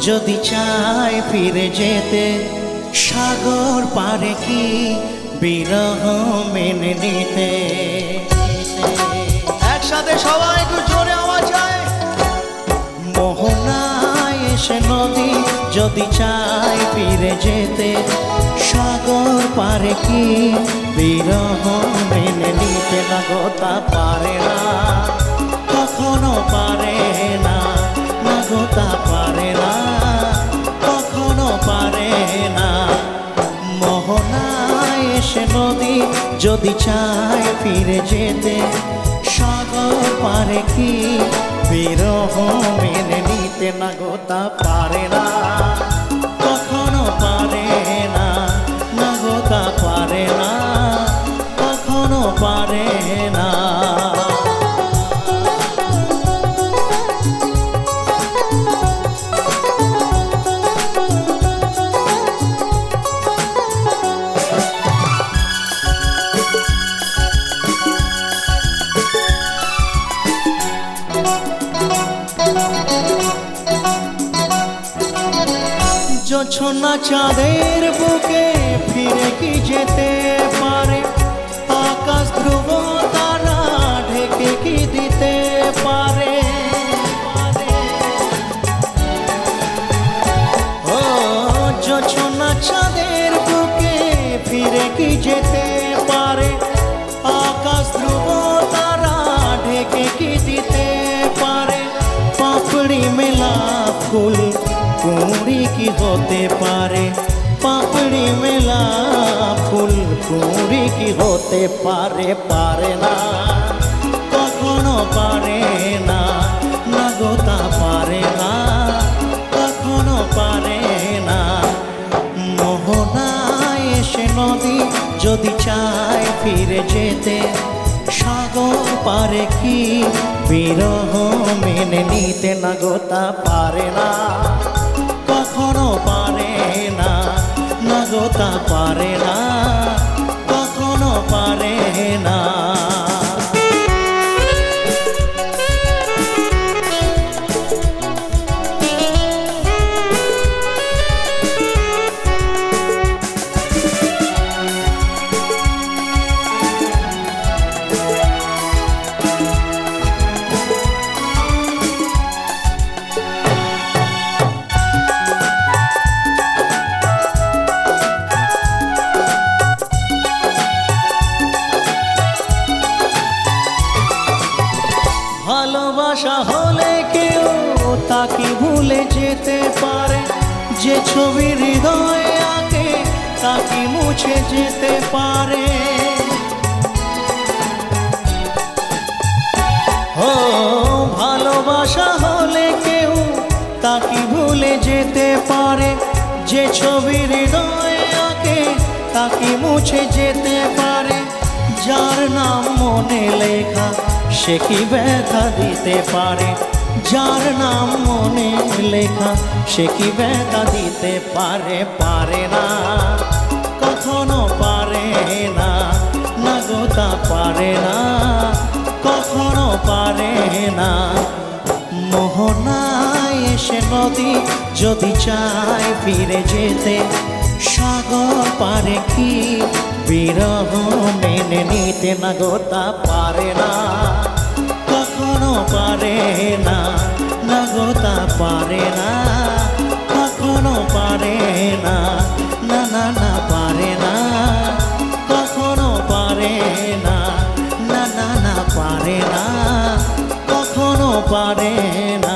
যদি চায় ফিরে যেতে সাগর পারে কি বিরহ মেনে নিতে। একসাথে সবাই একটু জোরে আওয়াজ চায়। মোহনায় এসে নদী যদি চায় ফিরে যেতে সাগর পারে কি বিরহ মেনে নিতে। না গো তা পারে না, কখনো পারে না। না গো তা পারে না, কখনো পারে না। মোহনায় এসে নদী যদি চায় ফিরে যেতে সাগর পারে কি বিরহ মেনে নিতে। না গো তা পারে না, কখনো পারে না। না গো তা পারে না, কখনো পারে না। জোছনা চাঁদের বুকে ফিরে কি যেতে পারে, আকাশ ধ্রুব তারা ঢেকে কি দিতে পারে। ও জোছনা চাঁদের বুকে ফিরে কি যেতে পারে, আকাশ ধ্রুব তারা ঢেকে কি দিতে পারে। পাপড়ি মেলা ফুল কুঁড়ি কি হতে পারে, পাপড়ি মেলা ফুল কুঁড়ি কি হতে পারে। পারে না, কখনো পারে না। না গো তা পারে না, কখনো পারে না। মোহনায় এসে নদী যদি চায় ফিরে যেতে সাগর পারে কি বিরহ মেনে নিতে। না গো তা পারে না, কখনো পারে না। না গো তা পারে না, কখনো পারে না। ভালোবাসা হলে কেউ তাকে ভুলে যেতে পারে, যে ছবি হৃদয়ে আঁকে তাকে মুছে যেতে পারে। ও ভালোবাসা হলে কেউ তাকে ভুলে যেতে পারে, যে ছবি হৃদয়ে আঁকে তাকে মুছে যেতে পারে। যার নাম মনে লেখা সে কি ব্যথা দিতে পারে, যার নাম মনে লেখা সে কি ব্যথা দিতে পারে। পারে না, কখনো পারে না। না গো তা পারে না, কখনো পারে না। মোহনায় এসে নদী যদি চায় ফিরে যেতে সাগর পারে কি বিরহ মেনে নিতে। না গো তা পারে না, কখনো পারে না। না গো তা পারে না, কখনো পারে না। না না না পারে না, কখনো পারে না। না না না পারে না, কখনো পারে না।